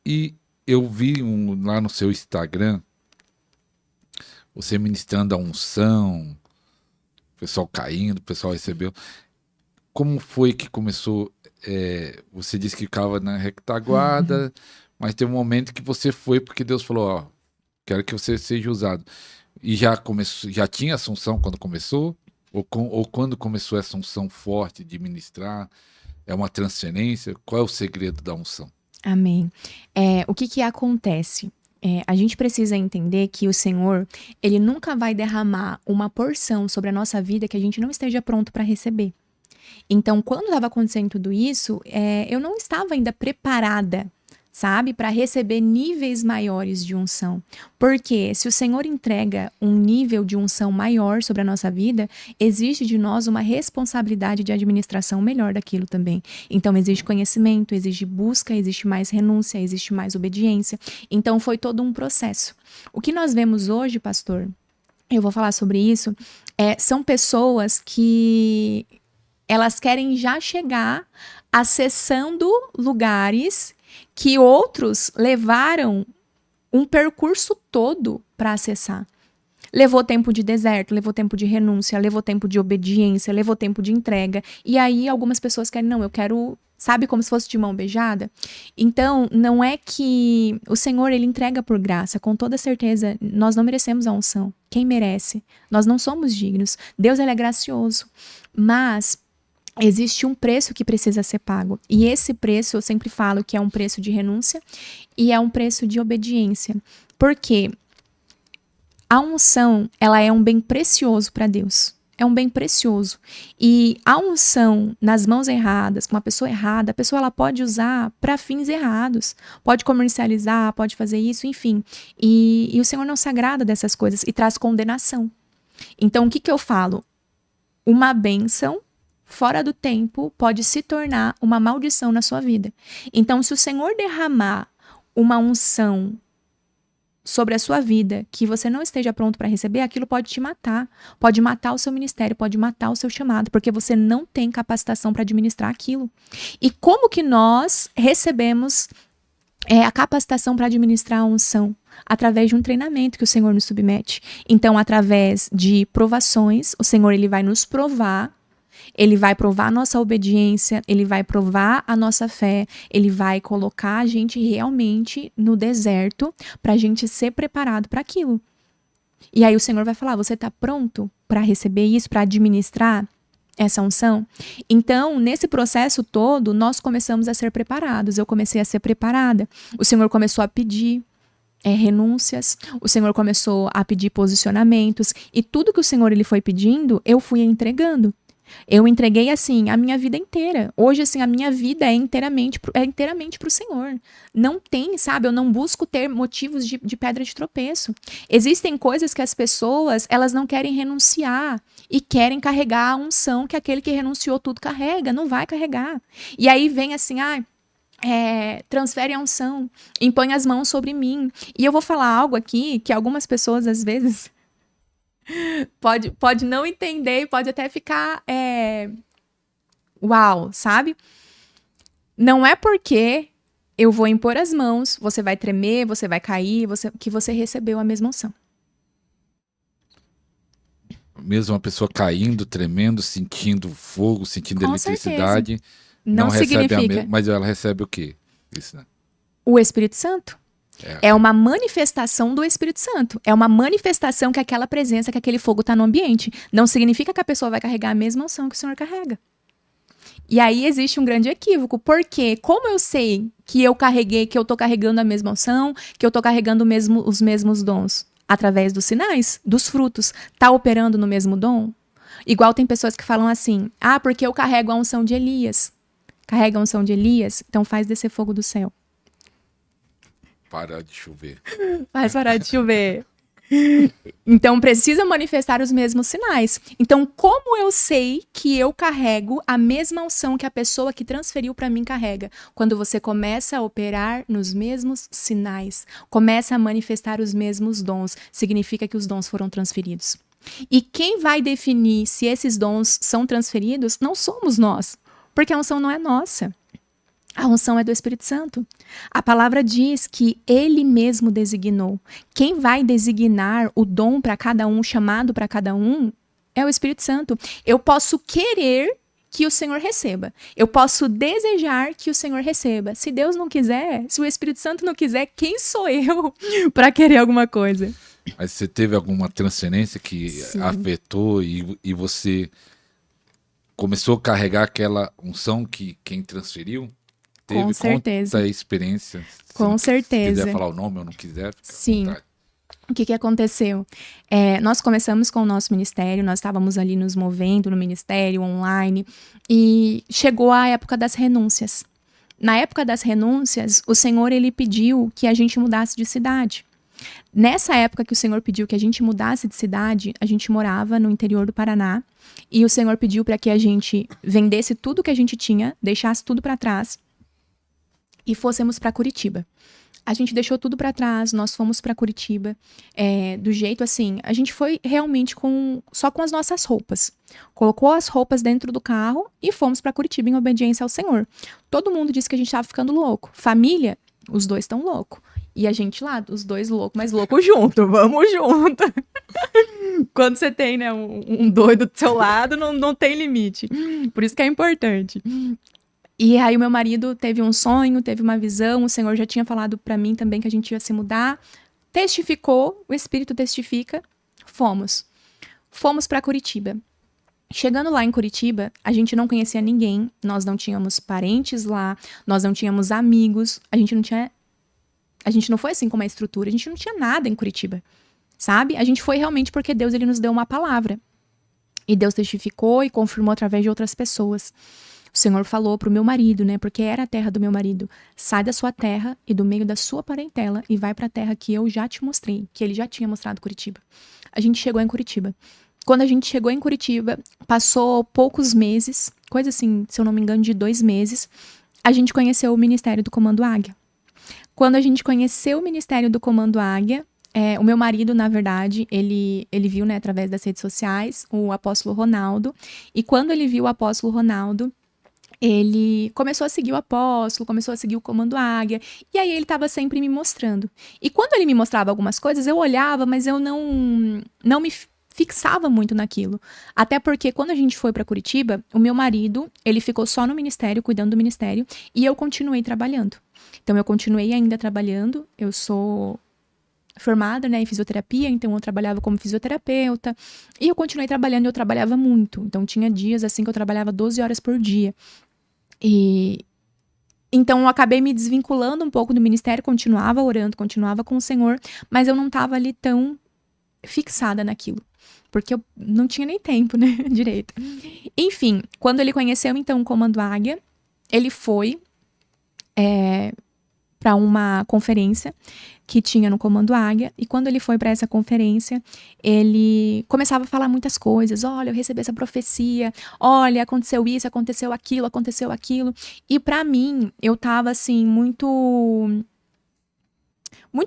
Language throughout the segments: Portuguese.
E eu vi lá no seu Instagram, você ministrando a unção, o pessoal caindo, o pessoal recebeu. Como foi que começou? Você disse que ficava na retaguarda, mas tem um momento que você foi porque Deus falou, ó, quero que você seja usado. E já começou, já tinha Assunção quando começou? Ou quando começou essa unção forte de ministrar? É uma transferência? Qual é o segredo da unção? Amém. O que acontece? A gente precisa entender que o Senhor, Ele nunca vai derramar uma porção sobre a nossa vida que a gente não esteja pronto para receber. Então, quando estava acontecendo tudo isso, eu não estava ainda preparada, sabe, para receber níveis maiores de unção. Porque se o Senhor entrega um nível de unção maior sobre a nossa vida, exige de nós uma responsabilidade de administração melhor daquilo também. Então, existe conhecimento, exige busca, existe mais renúncia, existe mais obediência. Então, foi todo um processo. O que nós vemos hoje, pastor, eu vou falar sobre isso, são pessoas que elas querem já chegar acessando lugares que outros levaram um percurso todo para acessar. Levou tempo de deserto, levou tempo de renúncia, levou tempo de obediência, levou tempo de entrega. E aí algumas pessoas querem, não, eu quero, sabe, como se fosse de mão beijada? Então, não é que o Senhor, Ele entrega por graça, com toda certeza, nós não merecemos a unção. Quem merece? Nós não somos dignos. Deus, Ele é gracioso. Mas existe um preço que precisa ser pago. E esse preço, eu sempre falo que é um preço de renúncia e é um preço de obediência. Porque a unção, ela é um bem precioso para Deus. É um bem precioso. E a unção nas mãos erradas, com uma pessoa errada, a pessoa ela pode usar para fins errados. Pode comercializar, pode fazer isso, enfim. E o Senhor não se agrada dessas coisas e traz condenação. Então, o que eu falo? Uma bênção fora do tempo pode se tornar uma maldição na sua vida. Então, se o Senhor derramar uma unção sobre a sua vida que você não esteja pronto para receber, aquilo pode te matar. Pode matar o seu ministério, pode matar o seu chamado, porque você não tem capacitação para administrar aquilo. E como que nós recebemos a capacitação para administrar a unção? Através de um treinamento que o Senhor nos submete. Então, através de provações, o Senhor ele vai nos provar. Ele vai provar a nossa obediência, ele vai provar a nossa fé, ele vai colocar a gente realmente no deserto para a gente ser preparado para aquilo. E aí o Senhor vai falar, você está pronto para receber isso, para administrar essa unção? Então, nesse processo todo, nós começamos a ser preparados, eu comecei a ser preparada. O Senhor começou a pedir renúncias, o Senhor começou a pedir posicionamentos, e tudo que o Senhor ele foi pedindo, eu fui entregando. Eu entreguei, assim, a minha vida inteira. Hoje, assim, a minha vida é inteiramente pro Senhor. Não tem, sabe? Eu não busco ter motivos de pedra de tropeço. Existem coisas que as pessoas, elas não querem renunciar e querem carregar a unção que aquele que renunciou tudo carrega. Não vai carregar. E aí vem assim, transfere a unção, impõe as mãos sobre mim. E eu vou falar algo aqui que algumas pessoas, às vezes... Pode não entender, pode até ficar uau, sabe? Não é porque eu vou impor as mãos, você vai tremer, você vai cair, que você recebeu a mesma unção. Mesmo uma pessoa caindo, tremendo, sentindo fogo, sentindo Com eletricidade, certeza. Não recebe significa. mas ela recebe o quê? Isso, né? O Espírito Santo. É uma manifestação do Espírito Santo. É uma manifestação que aquela presença, que aquele fogo está no ambiente. Não significa que a pessoa vai carregar a mesma unção que o Senhor carrega. E aí existe um grande equívoco, porque como eu sei que eu estou carregando a mesma unção, que eu estou carregando os mesmos dons? Através dos sinais, dos frutos. Está operando no mesmo dom? Igual tem pessoas que falam assim, porque eu carrego a unção de Elias. Carrega a unção de Elias, então faz descer fogo do céu. Parar de chover. Faz parar de chover. Então, precisa manifestar os mesmos sinais. Então, como eu sei que eu carrego a mesma unção que a pessoa que transferiu para mim carrega? Quando você começa a operar nos mesmos sinais, começa a manifestar os mesmos dons, significa que os dons foram transferidos. E quem vai definir se esses dons são transferidos não somos nós, porque a unção não é nossa. A unção é do Espírito Santo. A palavra diz que ele mesmo designou. Quem vai designar o dom para cada um, o chamado para cada um, é o Espírito Santo. Eu posso querer que o Senhor receba. Eu posso desejar que o Senhor receba. Se Deus não quiser, se o Espírito Santo não quiser, quem sou eu para querer alguma coisa? Mas você teve alguma transferência que Sim. afetou e você começou a carregar aquela unção que quem transferiu teve? Com certeza. Conta a experiência. Com Se certeza. quiser falar o nome ou não quiser, fica à Sim. vontade. O que aconteceu? Nós começamos com o nosso ministério, nós estávamos ali nos movendo no ministério, online, e chegou a época das renúncias. Na época das renúncias, o Senhor ele pediu que a gente mudasse de cidade. Nessa época que o Senhor pediu que a gente mudasse de cidade, a gente morava no interior do Paraná, e o Senhor pediu para que a gente vendesse tudo que a gente tinha, deixasse tudo para trás e fôssemos para Curitiba. A gente deixou tudo para trás, nós fomos para Curitiba, do jeito assim, a gente foi realmente só com as nossas roupas. Colocou as roupas dentro do carro e fomos para Curitiba em obediência ao Senhor. Todo mundo disse que a gente estava ficando louco. Família, os dois estão loucos. E a gente lá, os dois loucos, mas louco junto, vamos junto. Quando você tem, né, um doido do seu lado, não tem limite. Por isso que é importante. E aí o meu marido teve um sonho, teve uma visão, o Senhor já tinha falado para mim também que a gente ia se mudar. Testificou, o Espírito testifica, fomos para Curitiba. Chegando lá em Curitiba, a gente não conhecia ninguém, nós não tínhamos parentes lá, nós não tínhamos amigos, a gente não foi assim com uma estrutura, a gente não tinha nada em Curitiba, sabe? A gente foi realmente porque Deus ele nos deu uma palavra. E Deus testificou e confirmou através de outras pessoas. O Senhor falou pro meu marido, né? Porque era a terra do meu marido. Sai da sua terra e do meio da sua parentela e vai pra terra que eu já te mostrei, que ele já tinha mostrado Curitiba. A gente chegou em Curitiba. Quando a gente chegou em Curitiba, passou poucos meses, coisa assim, se eu não me engano, de 2 meses, a gente conheceu o Ministério do Comando Águia. Quando a gente conheceu o Ministério do Comando Águia, o meu marido, na verdade, ele viu, né, através das redes sociais, o apóstolo Ronaldo. E quando ele viu o apóstolo Ronaldo, ele começou a seguir o apóstolo, começou a seguir o Comando Águia, e aí ele estava sempre me mostrando. E quando ele me mostrava algumas coisas, eu olhava, mas eu não me fixava muito naquilo. Até porque quando a gente foi para Curitiba, o meu marido, ele ficou só no ministério, cuidando do ministério, e eu continuei trabalhando. Então eu continuei ainda trabalhando, eu sou formada, né, em fisioterapia, então eu trabalhava como fisioterapeuta, e eu continuei trabalhando, e eu trabalhava muito. Então tinha dias assim que eu trabalhava 12 horas por dia. E então eu acabei me desvinculando um pouco do ministério, continuava orando, continuava com o Senhor, mas eu não estava ali tão fixada naquilo, porque eu não tinha nem tempo, né, direito. Enfim, quando ele conheceu então o Comando Águia, ele foi para uma conferência que tinha no Comando Águia, e quando ele foi para essa conferência, ele começava a falar muitas coisas. Olha, eu recebi essa profecia, olha, aconteceu isso, aconteceu aquilo, e para mim, eu tava assim, muito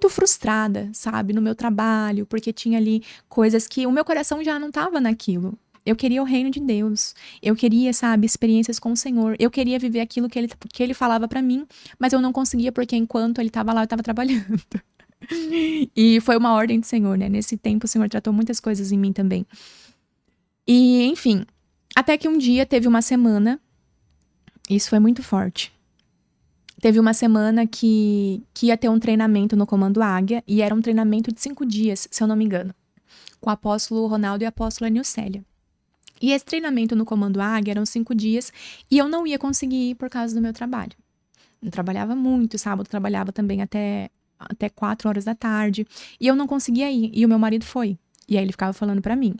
frustrada, sabe, no meu trabalho, porque tinha ali coisas que o meu coração já não tava naquilo. Eu queria o reino de Deus. Eu queria, sabe, experiências com o Senhor. Eu queria viver aquilo que ele falava pra mim, mas eu não conseguia porque enquanto ele tava lá, eu tava trabalhando. E foi uma ordem do Senhor, né? Nesse tempo o Senhor tratou muitas coisas em mim também. E, enfim, até que um dia teve uma semana, isso foi muito forte. Teve uma semana que ia ter um treinamento no Comando Águia, e era um treinamento de 5 dias, se eu não me engano, com o apóstolo Ronaldo e a apóstola Nilcélia. E esse treinamento no Comando Águia eram 5 dias, e eu não ia conseguir ir por causa do meu trabalho. Eu trabalhava muito, sábado trabalhava também até 4 horas da tarde, e eu não conseguia ir, e o meu marido foi. E aí ele ficava falando pra mim,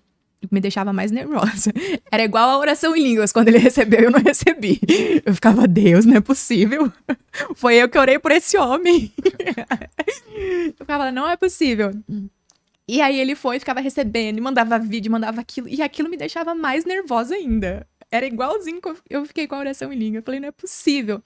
me deixava mais nervosa. Era igual a oração em línguas, quando ele recebeu eu não recebi. Eu ficava, Deus, não é possível. Foi eu que orei por esse homem. Eu ficava, não é possível. E aí ele foi, ficava recebendo, e mandava vídeo, mandava aquilo, e aquilo me deixava mais nervosa ainda. Era igualzinho que eu fiquei com a oração em língua. Eu falei, não é possível.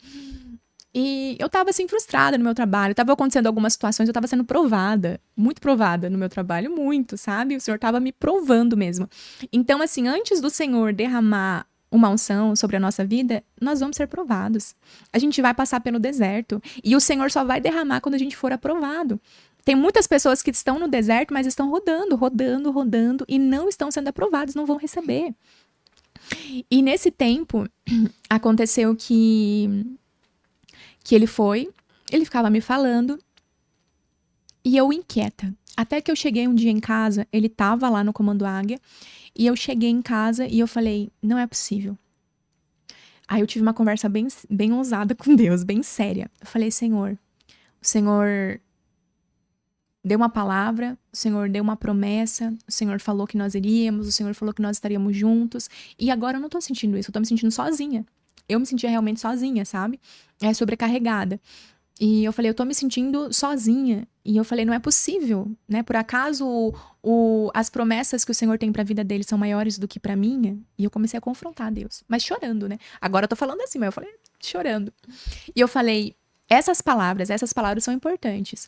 E eu tava assim frustrada no meu trabalho, tava acontecendo algumas situações, eu tava sendo provada, muito provada no meu trabalho, muito, sabe? O Senhor tava me provando mesmo. Então assim, antes do Senhor derramar uma unção sobre a nossa vida, nós vamos ser provados. A gente vai passar pelo deserto. E o Senhor só vai derramar quando a gente for aprovado. Tem muitas pessoas que estão no deserto, mas estão rodando, e não estão sendo aprovados, não vão receber. E nesse tempo, aconteceu que ele ficava me falando, e eu inquieta. Até que eu cheguei um dia em casa, ele tava lá no Comando Águia, e eu cheguei em casa e eu falei, não é possível. Aí eu tive uma conversa bem ousada com Deus, bem séria. Eu falei, Senhor, o Senhor deu uma palavra, o Senhor deu uma promessa, o Senhor falou que nós iríamos, o Senhor falou que nós estaríamos juntos, e agora eu não tô sentindo isso, eu tô me sentindo sozinha. Eu me sentia realmente sozinha, sabe? Sobrecarregada. E eu falei, eu tô me sentindo sozinha. E eu falei, não é possível, né? Por acaso as promessas que o Senhor tem pra vida dele são maiores do que pra minha? E eu comecei a confrontar Deus, mas chorando, né? Agora eu tô falando assim, mas eu falei chorando. E eu falei, essas palavras são importantes.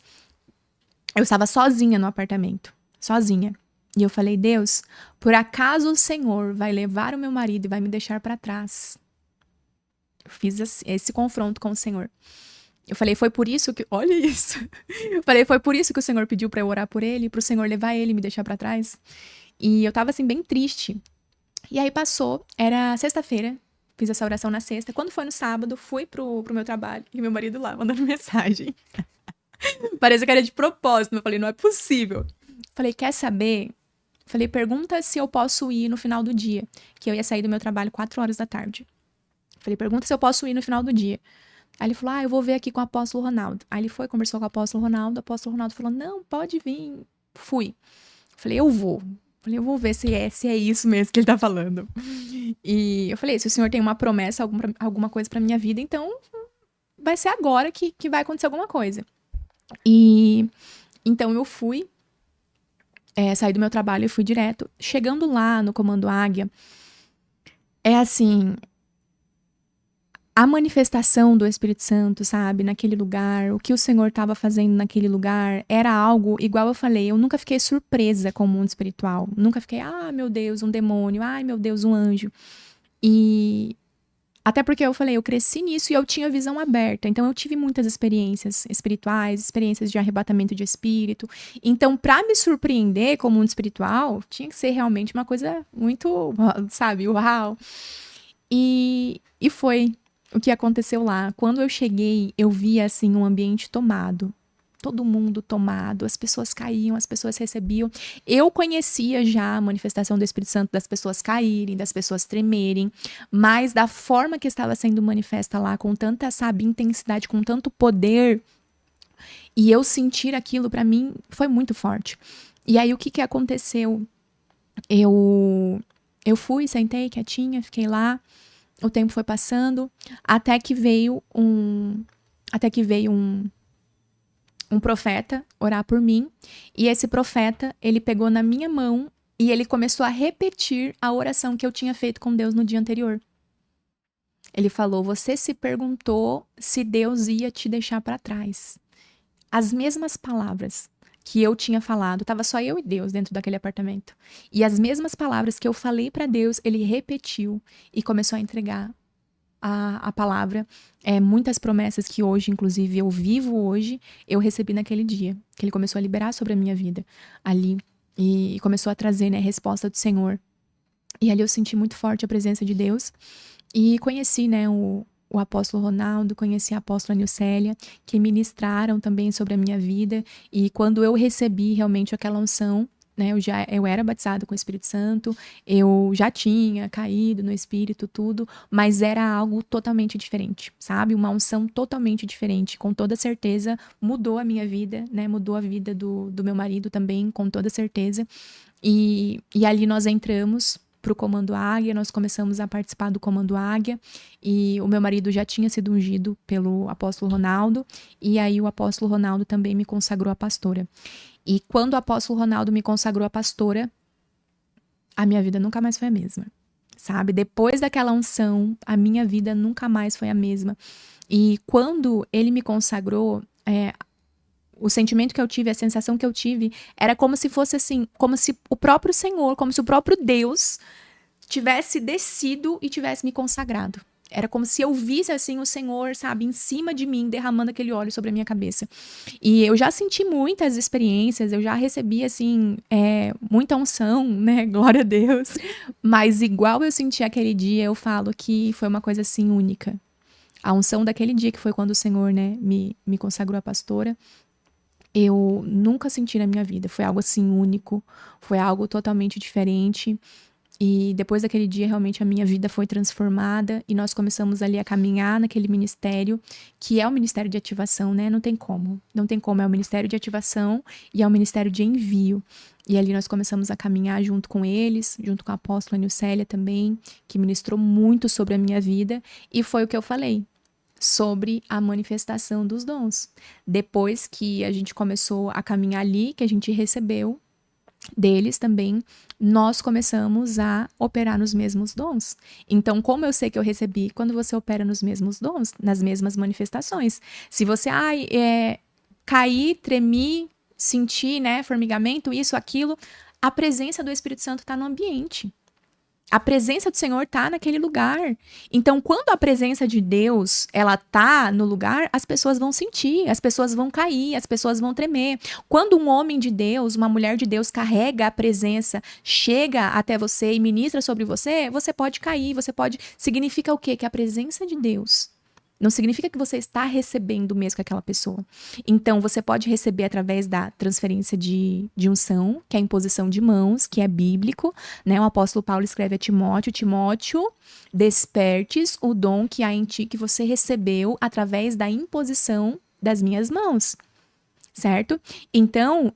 Eu estava sozinha no apartamento, sozinha. E eu falei, Deus, por acaso o Senhor vai levar o meu marido e vai me deixar pra trás? Eu fiz esse confronto com o Senhor. Eu falei, foi por isso que... Olha isso. Eu falei, foi por isso que o Senhor pediu pra eu orar por ele, pro Senhor levar ele e me deixar pra trás. E eu tava, assim, bem triste. E aí passou, era sexta-feira, fiz essa oração na sexta. Quando foi no sábado, fui pro meu trabalho, e meu marido lá, mandando mensagem. Parecia que era de propósito. Eu falei, não é possível. Falei, quer saber? Falei, pergunta se eu posso ir no final do dia. Que eu ia sair do meu trabalho 4 horas da tarde. Falei, pergunta se eu posso ir no final do dia. Aí ele falou, eu vou ver aqui com o apóstolo Ronaldo. Aí ele foi, conversou com o apóstolo Ronaldo falou, não, pode vir. Fui. Falei, eu vou. Falei, eu vou ver se é isso mesmo que ele tá falando. E eu falei, se o senhor tem uma promessa, alguma coisa pra minha vida, então vai ser agora que vai acontecer alguma coisa. E então eu fui, saí do meu trabalho e fui direto. Chegando lá no Comando Águia, é assim, a manifestação do Espírito Santo, sabe, naquele lugar, o que o Senhor estava fazendo naquele lugar, era algo, igual eu falei, eu nunca fiquei surpresa com o mundo espiritual. Nunca fiquei, meu Deus, um demônio, ai meu Deus, um anjo. E até porque eu falei, eu cresci nisso e eu tinha visão aberta. Então, eu tive muitas experiências espirituais, experiências de arrebatamento de espírito. Então, pra me surpreender com o mundo espiritual, tinha que ser realmente uma coisa muito, sabe, uau. E foi o que aconteceu lá. Quando eu cheguei, eu vi, assim, um ambiente tomado. Todo mundo tomado, as pessoas caíam, as pessoas recebiam. Eu conhecia já a manifestação do Espírito Santo, das pessoas caírem, das pessoas tremerem, mas da forma que estava sendo manifesta lá, com tanta, sabe, intensidade, com tanto poder, e eu sentir aquilo, pra mim, foi muito forte. E aí, o que aconteceu? Eu fui, sentei quietinha, fiquei lá, o tempo foi passando, até que veio um profeta orar por mim, e esse profeta, ele pegou na minha mão e ele começou a repetir a oração que eu tinha feito com Deus no dia anterior. Ele falou, você se perguntou se Deus ia te deixar para trás. As mesmas palavras que eu tinha falado, tava só eu e Deus dentro daquele apartamento. E as mesmas palavras que eu falei para Deus, ele repetiu e começou a entregar a palavra, muitas promessas que hoje, inclusive, eu vivo hoje, eu recebi naquele dia, que ele começou a liberar sobre a minha vida ali, e começou a trazer, né, a resposta do Senhor. E ali eu senti muito forte a presença de Deus, e conheci, né, o apóstolo Ronaldo, conheci a apóstola Nilcélia, que ministraram também sobre a minha vida, e quando eu recebi realmente aquela unção, né, eu era batizada com o Espírito Santo, eu já tinha caído no Espírito, tudo, mas era algo totalmente diferente, sabe? Uma unção totalmente diferente, com toda certeza mudou a minha vida, né? Mudou a vida do meu marido também, com toda certeza. E ali nós entramos pro Comando Águia, nós começamos a participar do Comando Águia, e o meu marido já tinha sido ungido pelo apóstolo Ronaldo, e aí o apóstolo Ronaldo também me consagrou a pastora. E quando o apóstolo Ronaldo me consagrou a pastora, a minha vida nunca mais foi a mesma, sabe? Depois daquela unção, a minha vida nunca mais foi a mesma. E quando ele me consagrou, o sentimento que eu tive, a sensação que eu tive, era como se fosse assim, como se o próprio Senhor, como se o próprio Deus tivesse descido e tivesse me consagrado. Era como se eu visse, assim, o Senhor, sabe, em cima de mim, derramando aquele óleo sobre a minha cabeça. E eu já senti muitas experiências, eu já recebi, assim, muita unção, né? Glória a Deus. Mas igual eu senti aquele dia, eu falo que foi uma coisa, assim, única. A unção daquele dia, que foi quando o Senhor, né, me consagrou a pastora, eu nunca senti na minha vida. Foi algo, assim, único. Foi algo totalmente diferente. E depois daquele dia, realmente, a minha vida foi transformada e nós começamos ali a caminhar naquele ministério, que é o ministério de ativação, né? Não tem como. Não tem como. É o ministério de ativação e é o ministério de envio. E ali nós começamos a caminhar junto com eles, junto com a apóstola Nilcélia também, que ministrou muito sobre a minha vida. E foi o que eu falei, sobre a manifestação dos dons. Depois que a gente começou a caminhar ali, que a gente recebeu deles também, nós começamos a operar nos mesmos dons. Então, como eu sei que eu recebi, quando você opera nos mesmos dons, nas mesmas manifestações, se você, caí, tremi, senti, né, formigamento, isso, aquilo, a presença do Espírito Santo está no ambiente. A presença do Senhor tá naquele lugar. Então, quando a presença de Deus, ela tá no lugar, as pessoas vão sentir, as pessoas vão cair, as pessoas vão tremer. Quando um homem de Deus, uma mulher de Deus carrega a presença, chega até você e ministra sobre você, você pode cair, você pode... Significa o quê? Que a presença de Deus não significa que você está recebendo mesmo com aquela pessoa. Então, você pode receber através da transferência de unção, que é a imposição de mãos, que é bíblico, né? O apóstolo Paulo escreve a Timóteo, Timóteo, despertes o dom que há em ti, que você recebeu através da imposição das minhas mãos. Certo? Então,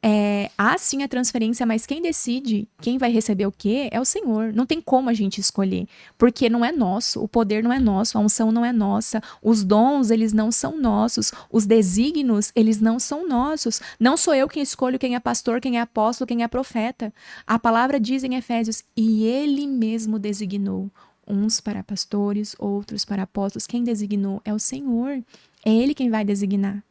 há sim a transferência, mas quem decide, quem vai receber o quê, é o Senhor. Não tem como a gente escolher, porque não é nosso, o poder não é nosso, a unção não é nossa, os dons, eles não são nossos, os desígnios, eles não são nossos. Não sou eu quem escolho quem é pastor, quem é apóstolo, quem é profeta. A palavra diz em Efésios, e ele mesmo designou uns para pastores, outros para apóstolos. Quem designou é o Senhor, é ele quem vai designar.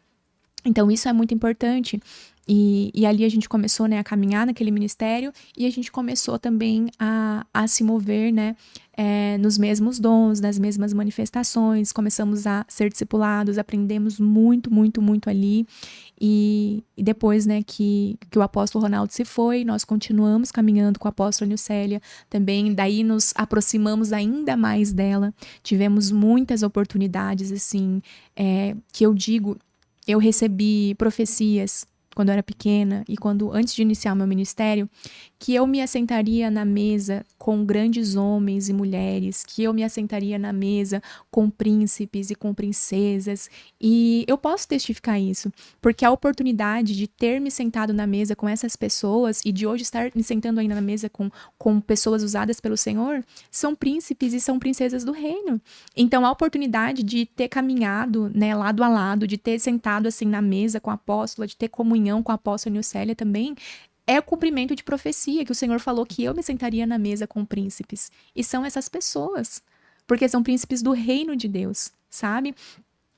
Então, isso é muito importante. E ali a gente começou, né, a caminhar naquele ministério e a gente começou também a se mover, né, nos mesmos dons, nas mesmas manifestações. Começamos a ser discipulados, aprendemos muito, muito, muito ali. E depois, né, que o apóstolo Ronaldo se foi, nós continuamos caminhando com a apóstola Nilcélia também. Daí nos aproximamos ainda mais dela. Tivemos muitas oportunidades, assim, que eu digo... Eu recebi profecias quando eu era pequena e antes de iniciar o meu ministério, que eu me assentaria na mesa com grandes homens e mulheres, que eu me assentaria na mesa com príncipes e com princesas. E eu posso testificar isso, porque a oportunidade de ter me sentado na mesa com essas pessoas e de hoje estar me sentando ainda na mesa com pessoas usadas pelo Senhor, são príncipes e são princesas do reino. Então, a oportunidade de ter caminhado, né, lado a lado, de ter sentado assim na mesa com a apóstola, de ter comunhão com a apóstola Nilcélia também, é o cumprimento de profecia, que o Senhor falou que eu me sentaria na mesa com príncipes. E são essas pessoas, porque são príncipes do reino de Deus, sabe?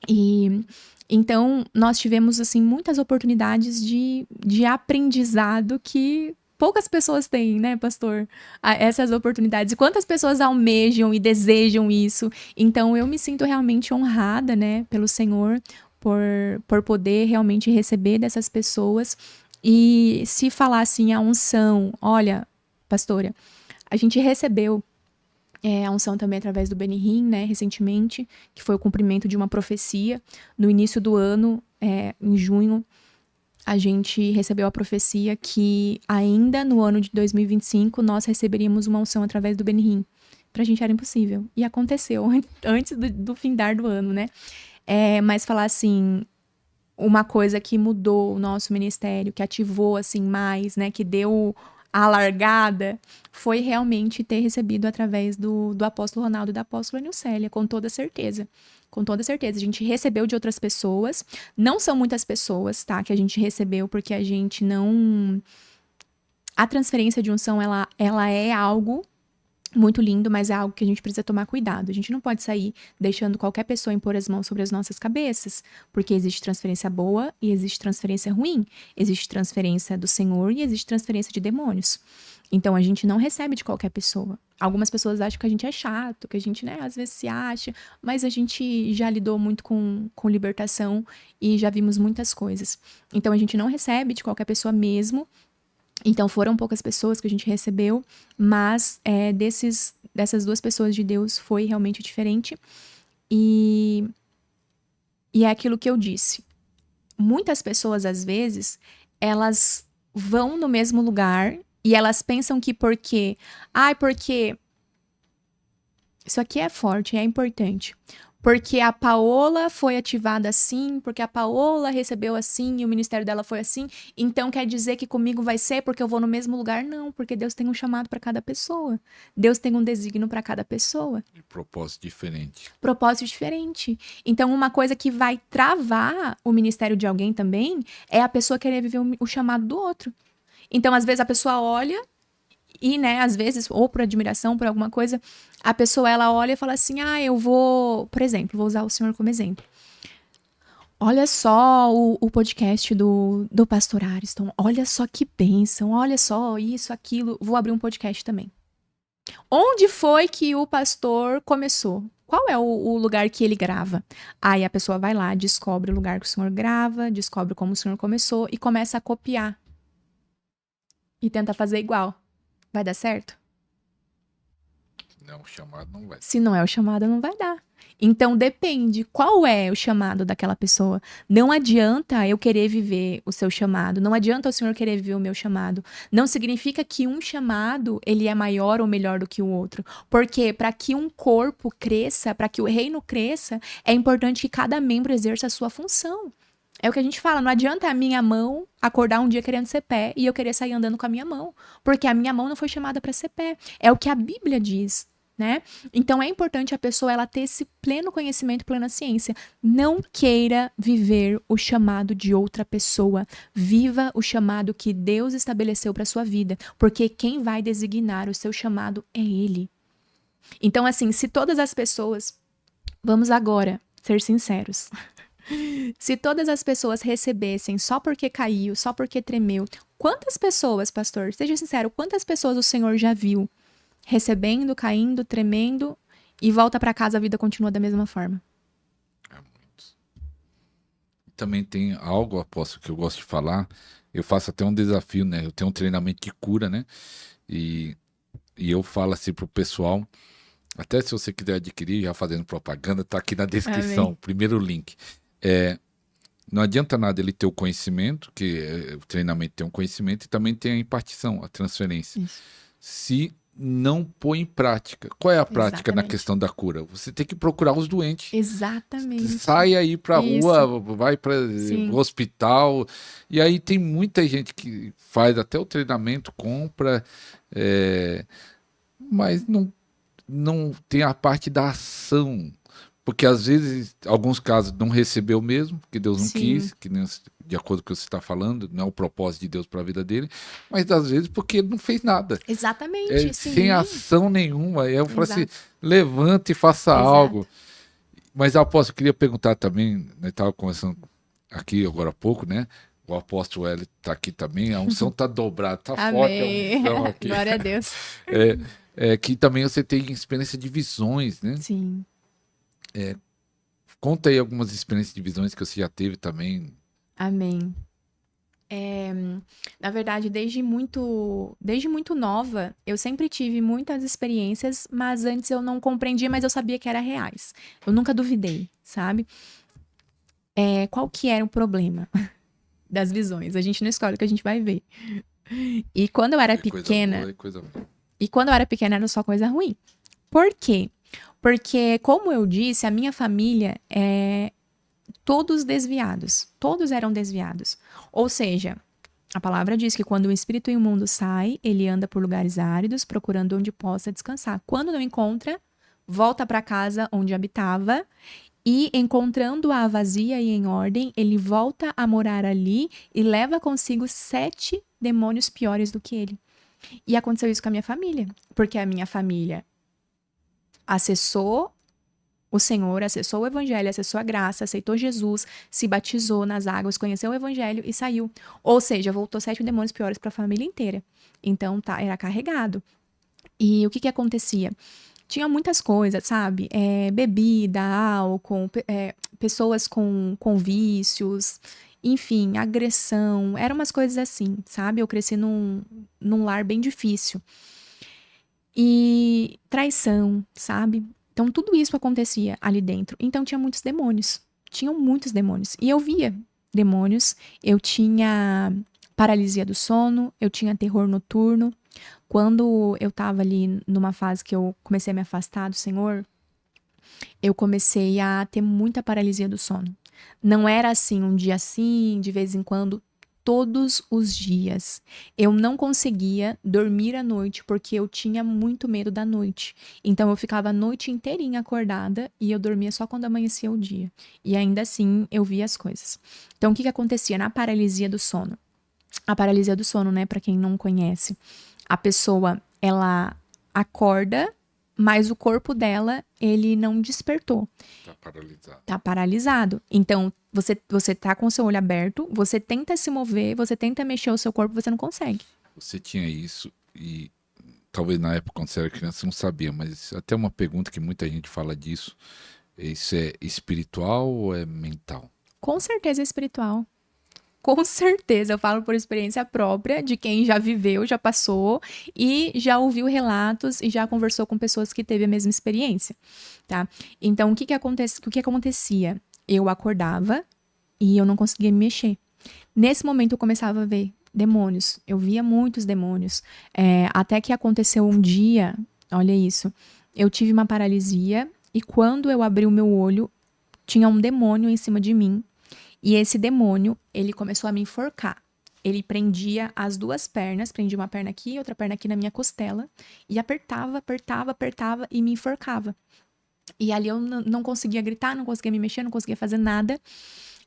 E então nós tivemos assim muitas oportunidades de aprendizado que poucas pessoas têm, né, pastor? Essas oportunidades. E quantas pessoas almejam e desejam isso? Então eu me sinto realmente honrada, né, pelo Senhor, por poder realmente receber dessas pessoas. E se falar assim, a unção, olha, pastora, a gente recebeu a unção também através do Benihim, né, recentemente, que foi o cumprimento de uma profecia. No início do ano, em junho, a gente recebeu a profecia que ainda no ano de 2025 nós receberíamos uma unção através do Benihim. Pra gente era impossível. E aconteceu antes do findar do ano, né? Mas falar assim, uma coisa que mudou o nosso ministério, que ativou assim mais, né, que deu a largada, foi realmente ter recebido através do apóstolo Ronaldo e da apóstola Nilcélia, com toda certeza. Com toda certeza. A gente recebeu de outras pessoas, não são muitas pessoas, tá, que a gente recebeu, porque a gente não... A transferência de unção, ela é algo muito lindo, mas é algo que a gente precisa tomar cuidado. A gente não pode sair deixando qualquer pessoa impor as mãos sobre as nossas cabeças, porque existe transferência boa e existe transferência ruim. Existe transferência do Senhor e existe transferência de demônios. Então, a gente não recebe de qualquer pessoa. Algumas pessoas acham que a gente é chato, que a gente, né, às vezes se acha, mas a gente já lidou muito com libertação e já vimos muitas coisas. Então, a gente não recebe de qualquer pessoa mesmo. Então, foram poucas pessoas que a gente recebeu, mas dessas 2 pessoas de Deus foi realmente diferente. E é aquilo que eu disse. Muitas pessoas, às vezes, elas vão no mesmo lugar e elas pensam que porque... porque... Isso aqui é forte, é importante. Porque a Paola foi ativada assim, porque a Paola recebeu assim e o ministério dela foi assim, então quer dizer que comigo vai ser porque eu vou no mesmo lugar? Não, porque Deus tem um chamado para cada pessoa. Deus tem um desígnio para cada pessoa. De propósito diferente. Propósito diferente. Então, uma coisa que vai travar o ministério de alguém também é a pessoa querer viver o chamado do outro. Então, às vezes, a pessoa olha e, né, às vezes, ou por admiração, por alguma coisa, a pessoa, ela olha e fala assim, eu vou... Por exemplo, vou usar o senhor como exemplo. Olha só o podcast do pastor Ariston. Olha só que bênção. Olha só isso, aquilo. Vou abrir um podcast também. Onde foi que o pastor começou? Qual é o lugar que ele grava? Aí a pessoa vai lá, descobre o lugar que o senhor grava, descobre como o senhor começou e começa a copiar. E tenta fazer igual. Vai dar certo? Não, o chamado não vai. Se não é o chamado, não vai dar. Então, depende. Qual é o chamado daquela pessoa? Não adianta eu querer viver o seu chamado. Não adianta o senhor querer viver o meu chamado. Não significa que um chamado, ele é maior ou melhor do que o outro. Porque para que um corpo cresça, para que o reino cresça, é importante que cada membro exerça a sua função. É o que a gente fala, não adianta a minha mão acordar um dia querendo ser pé e eu querer sair andando com a minha mão. Porque a minha mão não foi chamada para ser pé. É o que a Bíblia diz. Né? Então é importante a pessoa ela ter esse pleno conhecimento, plena ciência. Não queira viver o chamado de outra pessoa. Viva o chamado que Deus estabeleceu para sua vida, porque quem vai designar o seu chamado é Ele. Então, assim, se todas as pessoas, vamos agora ser sinceros, se todas as pessoas recebessem só porque caiu, só porque tremeu, quantas pessoas, pastor, seja sincero, quantas pessoas o Senhor já viu recebendo, caindo, tremendo, e volta para casa, a vida continua da mesma forma? É muito. Também tem algo, apóstolo, que eu gosto de falar. Eu faço até um desafio, né? Eu tenho um treinamento de cura, né? E eu falo assim pro pessoal, até se você quiser adquirir, já fazendo propaganda, tá aqui na descrição, Amém. primeiro link. Não adianta nada ele ter o conhecimento, que o treinamento tem um conhecimento, e também tem a impartição, a transferência. Isso. Se não põe em prática. Qual é a prática na Exatamente. questão da cura? Você tem que procurar os doentes. Exatamente. Sai aí pra Isso. rua, vai para Sim. o hospital. E aí tem muita gente que faz até o treinamento, compra, mas não tem a parte da ação. Porque às vezes, alguns casos, não recebeu mesmo, porque Deus não Sim. quis, que nem, de acordo com o que você está falando, não é o propósito de Deus para a vida dele, mas às vezes porque ele não fez nada. Exatamente, sim. Sem ação nenhuma. Aí eu falo assim, Exato. levante e faça Exato. algo. Mas eu queria perguntar também, né, estava conversando aqui agora há pouco, né? O apóstolo Hélio está aqui também, a unção está dobrada, está forte a unção aqui. Glória a Deus. Que também você tem experiência de visões, né? Sim. Conta aí algumas experiências de visões que você já teve também. Amém. Na verdade, desde muito nova, eu sempre tive muitas experiências, mas antes eu não compreendia, mas eu sabia que eram reais. Eu nunca duvidei, sabe? Qual que era o problema das visões? A gente não escolhe o que a gente vai ver. E quando eu era pequena, era só coisa ruim. Por quê? Porque, como eu disse, a minha família todos desviados. Todos eram desviados. Ou seja, a palavra diz que quando o espírito imundo sai, ele anda por lugares áridos, procurando onde possa descansar. Quando não encontra, volta para casa onde habitava e, encontrando-a vazia e em ordem, ele volta a morar ali e leva consigo 7 demônios piores do que ele. E aconteceu isso com a minha família, porque a minha família acessou o Senhor, acessou o Evangelho, acessou a graça, aceitou Jesus, se batizou nas águas, conheceu o Evangelho e saiu. Ou seja, voltou 7 demônios piores para a família inteira. Então, era carregado. E o que acontecia? Tinha muitas coisas, sabe? Bebida, álcool, pessoas com vícios, enfim, agressão. Eram umas coisas assim, sabe? Eu cresci num lar bem difícil. E traição, sabe? Então, tudo isso acontecia ali dentro. Então, tinha muitos demônios. Tinham muitos demônios. E eu via demônios. Eu tinha paralisia do sono, eu tinha terror noturno. Quando eu tava ali numa fase que eu comecei a me afastar do Senhor, eu comecei a ter muita paralisia do sono. Não era assim, um dia assim, de vez em quando, todos os dias. Eu não conseguia dormir à noite porque eu tinha muito medo da noite. Então eu ficava a noite inteirinha acordada e eu dormia só quando amanhecia o dia. E ainda assim eu via as coisas. Então o que acontecia na paralisia do sono? A paralisia do sono, né, para quem não conhece, a pessoa, ela acorda, mas o corpo dela, ele não despertou. Tá paralisado. Tá paralisado. Então, você tá com o seu olho aberto, você tenta se mover, você tenta mexer o seu corpo, você não consegue. Você tinha isso e talvez na época quando você era criança você não sabia, mas até uma pergunta que muita gente fala disso, isso é espiritual ou é mental? Com certeza é espiritual. Com certeza, eu falo por experiência própria de quem já viveu, já passou e já ouviu relatos e já conversou com pessoas que teve a mesma experiência, tá? Então, o que acontecia? Eu acordava e eu não conseguia me mexer. Nesse momento, eu começava a ver demônios. Eu via muitos demônios. Até que aconteceu um dia, olha isso, eu tive uma paralisia e quando eu abri o meu olho, tinha um demônio em cima de mim. E esse demônio, ele começou a me enforcar. Ele prendia as duas pernas, prendia uma perna aqui e outra perna aqui na minha costela, e apertava e me enforcava. E ali eu não conseguia gritar, não conseguia me mexer, não conseguia fazer nada,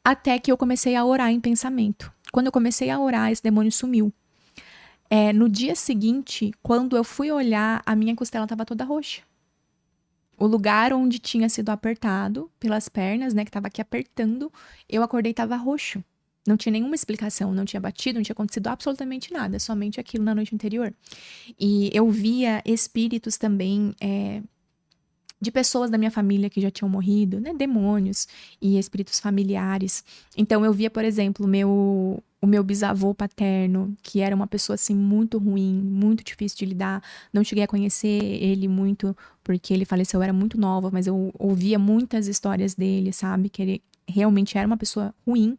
até que eu comecei a orar em pensamento. Quando eu comecei a orar, esse demônio sumiu. No dia seguinte, quando eu fui olhar, a minha costela estava toda roxa. O lugar onde tinha sido apertado pelas pernas, né, que tava aqui apertando, eu acordei e tava roxo. Não tinha nenhuma explicação, não tinha batido, não tinha acontecido absolutamente nada, somente aquilo na noite anterior. E eu via espíritos também de pessoas da minha família que já tinham morrido, né, demônios e espíritos familiares. Então eu via, por exemplo, o meu bisavô paterno, que era uma pessoa assim muito ruim, muito difícil de lidar. Não cheguei a conhecer ele muito porque ele faleceu, eu era muito nova, mas eu ouvia muitas histórias dele, sabe? Que ele realmente era uma pessoa ruim.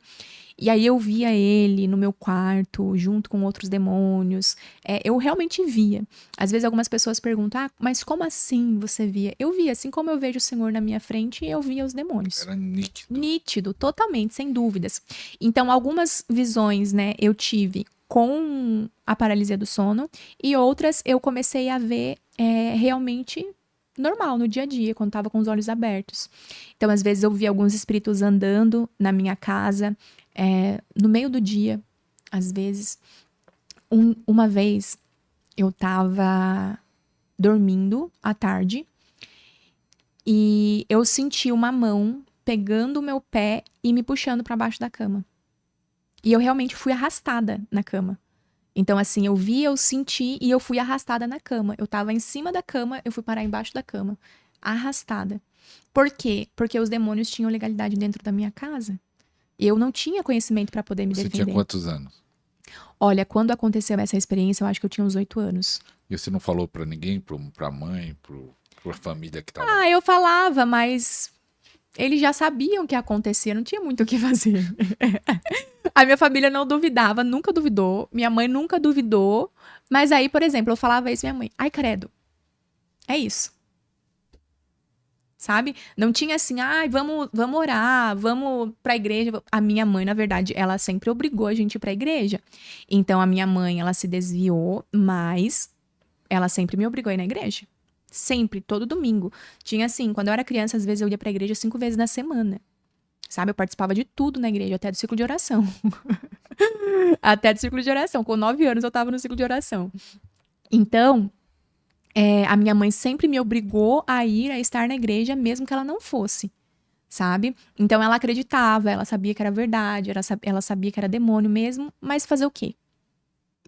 E aí eu via ele no meu quarto, junto com outros demônios. Eu realmente via. Às vezes algumas pessoas perguntam, mas como assim você via? Eu via, assim como eu vejo o Senhor na minha frente, eu via os demônios. Era nítido. Nítido, totalmente, sem dúvidas. Então, algumas visões, né, eu tive com a paralisia do sono e outras eu comecei a ver realmente normal, no dia a dia, quando estava com os olhos abertos. Então, às vezes eu via alguns espíritos andando na minha casa, no meio do dia, às vezes. Uma vez, eu estava dormindo à tarde e eu senti uma mão pegando o meu pé e me puxando para baixo da cama. E eu realmente fui arrastada na cama. Então, assim, eu vi, eu senti e eu fui arrastada na cama. Eu tava em cima da cama, eu fui parar embaixo da cama. Arrastada. Por quê? Porque os demônios tinham legalidade dentro da minha casa. Eu não tinha conhecimento para poder me defender. Você tinha quantos anos? Olha, quando aconteceu essa experiência, eu acho que eu tinha uns 8 anos. E você não falou pra ninguém, pra mãe, pra família que tava? Eu falava, mas eles já sabiam o que acontecia, não tinha muito o que fazer. A minha família não duvidava, nunca duvidou. Minha mãe nunca duvidou. Mas aí, por exemplo, eu falava isso minha mãe. Ai, credo. É isso. Sabe? Não tinha assim, vamos orar, vamos pra igreja. A minha mãe, na verdade, ela sempre obrigou a gente ir pra igreja. Então, a minha mãe, ela se desviou, mas ela sempre me obrigou a ir na igreja. Sempre, todo domingo. Tinha assim, quando eu era criança, às vezes eu ia pra igreja 5 vezes na semana. Sabe? Eu participava de tudo na igreja, até do ciclo de oração. Até do ciclo de oração. Com 9 anos eu tava no ciclo de oração. Então, a minha mãe sempre me obrigou a ir, a estar na igreja, mesmo que ela não fosse, sabe? Então, ela acreditava, ela sabia que era verdade, ela sabia que era demônio mesmo, mas fazer o quê?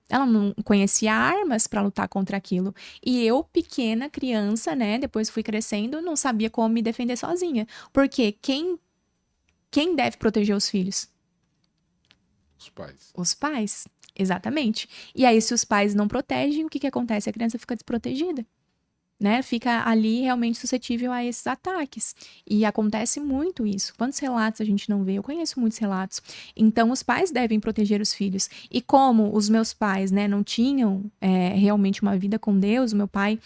Ela não conhecia armas para lutar contra aquilo. E eu, pequena criança, né, depois fui crescendo, não sabia como me defender sozinha. Porque quem deve proteger os filhos? Os pais. Os pais. Exatamente. E aí, se os pais não protegem, o que acontece? A criança fica desprotegida. Né? Fica ali realmente suscetível a esses ataques. E acontece muito isso. Quantos relatos a gente não vê? Eu conheço muitos relatos. Então, os pais devem proteger os filhos. E como os meus pais, né, não tinham realmente uma vida com Deus, o meu pai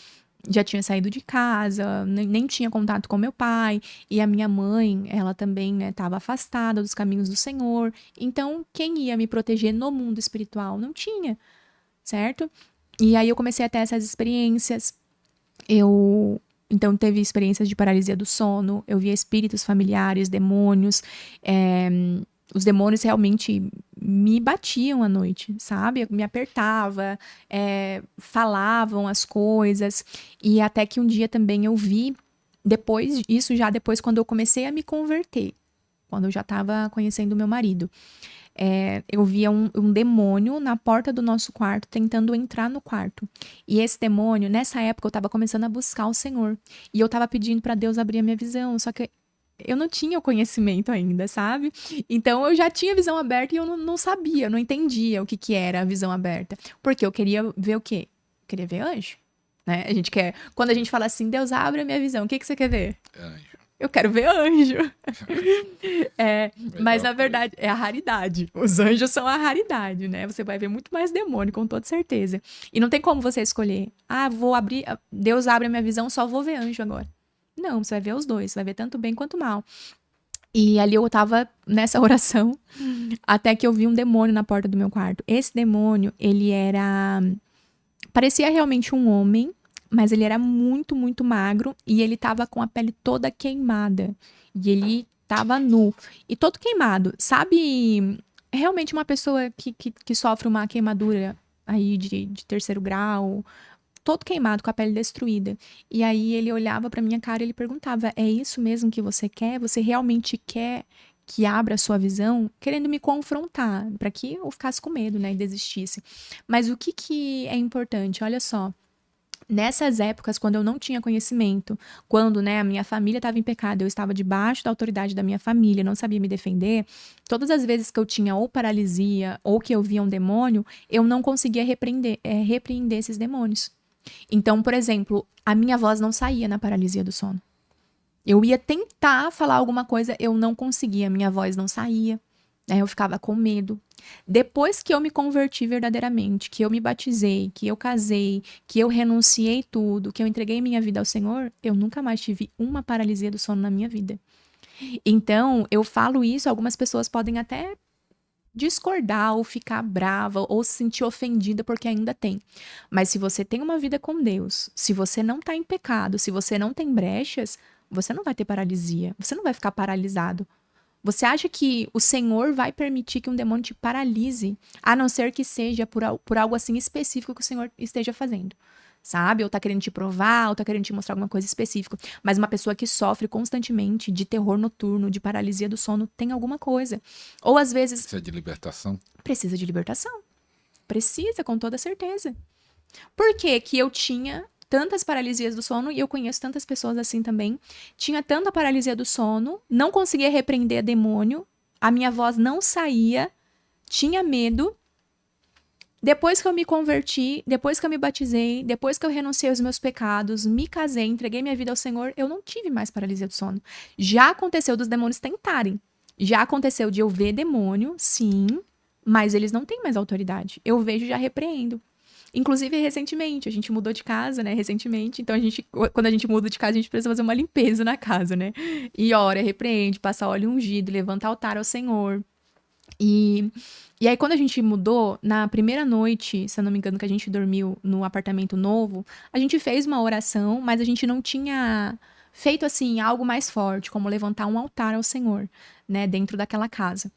já tinha saído de casa, nem tinha contato com meu pai, e a minha mãe, ela também, né, estava afastada dos caminhos do Senhor. Então, quem ia me proteger no mundo espiritual? Não tinha, certo? E aí eu comecei a ter essas experiências. Então, teve experiências de paralisia do sono, eu via espíritos familiares, demônios. Os demônios realmente me batiam à noite, sabe? Me apertava, falavam as coisas. E até que um dia também eu vi, depois quando eu comecei a me converter, quando eu já estava conhecendo o meu marido. Eu via um demônio na porta do nosso quarto, tentando entrar no quarto. E esse demônio, nessa época, eu estava começando a buscar o Senhor. E eu estava pedindo para Deus abrir a minha visão, só que eu não tinha o conhecimento ainda, sabe? Então eu já tinha visão aberta e eu não sabia, eu não entendia o que era a visão aberta. Porque eu queria ver o quê? Eu queria ver anjo. Né? A gente quer. Quando a gente fala assim, Deus abre a minha visão, o que você quer ver? Anjo. Eu quero ver anjo. Mas na Melhor verdade é a raridade. Os anjos são a raridade, né? Você vai ver muito mais demônio, com toda certeza. E não tem como você escolher. Vou abrir. Deus abre a minha visão, só vou ver anjo agora. Não, você vai ver os dois. Você vai ver tanto bem quanto mal. E ali eu tava nessa oração, até que eu vi um demônio na porta do meu quarto. Esse demônio, ele era. Parecia realmente um homem, mas ele era muito, muito magro e ele tava com a pele toda queimada. E ele tava nu. E todo queimado. Sabe, realmente uma pessoa que sofre uma queimadura aí de terceiro grau, todo queimado, com a pele destruída. E aí ele olhava pra minha cara e ele perguntava: é isso mesmo que você quer? Você realmente quer que abra a sua visão? Querendo me confrontar, pra que eu ficasse com medo, né, e desistisse. Mas o que é importante? Olha só. Nessas épocas, quando eu não tinha conhecimento, quando, né, a minha família estava em pecado, eu estava debaixo da autoridade da minha família, não sabia me defender, todas as vezes que eu tinha ou paralisia ou que eu via um demônio, eu não conseguia repreender esses demônios. Então, por exemplo, a minha voz não saía na paralisia do sono. Eu ia tentar falar alguma coisa, eu não conseguia, minha voz não saía. Eu ficava com medo. Depois que eu me converti verdadeiramente, que eu me batizei, que eu casei, que eu renunciei tudo, que eu entreguei minha vida ao Senhor, eu nunca mais tive uma paralisia do sono na minha vida. Então, eu falo isso, algumas pessoas podem até discordar ou ficar brava ou se sentir ofendida porque ainda tem. Mas se você tem uma vida com Deus, se você não tá em pecado, se você não tem brechas, você não vai ter paralisia, você não vai ficar paralisado. Você acha que o Senhor vai permitir que um demônio te paralise, a não ser que seja por algo assim específico que o Senhor esteja fazendo? Sabe? Ou tá querendo te provar, ou tá querendo te mostrar alguma coisa específica. Mas uma pessoa que sofre constantemente de terror noturno, de paralisia do sono, tem alguma coisa. Ou às vezes. Isso é de libertação? Precisa de libertação. Precisa, com toda certeza. Por que que eu tinha tantas paralisias do sono, e eu conheço tantas pessoas assim também, tinha tanta paralisia do sono, não conseguia repreender demônio, a minha voz não saía, tinha medo. Depois que eu me converti, depois que eu me batizei, depois que eu renunciei aos meus pecados, me casei, entreguei minha vida ao Senhor, eu não tive mais paralisia do sono. Já aconteceu dos demônios tentarem. Já aconteceu de eu ver demônio, sim, mas eles não têm mais autoridade. Eu vejo e já repreendo. Inclusive, recentemente, a gente mudou de casa, né? Recentemente. Então, quando a gente muda de casa, a gente precisa fazer uma limpeza na casa, né? E ora, repreende, passa óleo ungido, levanta altar ao Senhor. E aí, quando a gente mudou, na primeira noite, se eu não me engano, que a gente dormiu no apartamento novo, a gente fez uma oração, mas a gente não tinha feito, assim, algo mais forte, como levantar um altar ao Senhor, né? Dentro daquela casa.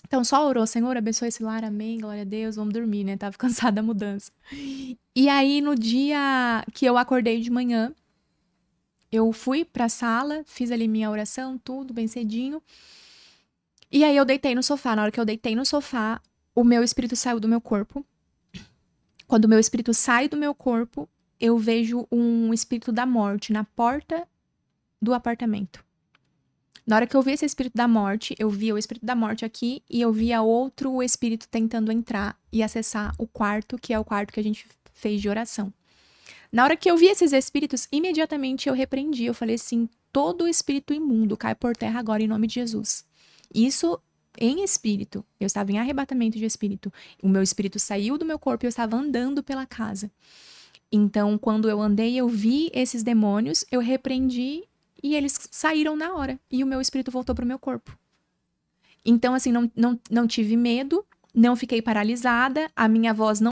Então só orou, Senhor, abençoe esse lar, amém, glória a Deus, vamos dormir, né? Tava cansada da mudança. E aí no dia que eu acordei de manhã, eu fui pra sala, fiz ali minha oração, tudo bem cedinho. E aí eu deitei no sofá. Na hora que eu deitei no sofá, o meu espírito saiu do meu corpo. Quando o meu espírito sai do meu corpo, eu vejo um espírito da morte na porta do apartamento. Na hora que eu vi esse espírito da morte, eu via o espírito da morte aqui e eu via outro espírito tentando entrar e acessar o quarto, que é o quarto que a gente fez de oração. Na hora que eu vi esses espíritos, imediatamente eu repreendi. Eu falei assim: todo espírito imundo cai por terra agora em nome de Jesus. Isso em espírito. Eu estava em arrebatamento de espírito. O meu espírito saiu do meu corpo e eu estava andando pela casa. Então, quando eu andei, eu vi esses demônios, eu repreendi e eles saíram na hora. E o meu espírito voltou para o meu corpo. Então, assim, não tive medo, não fiquei paralisada, a minha voz não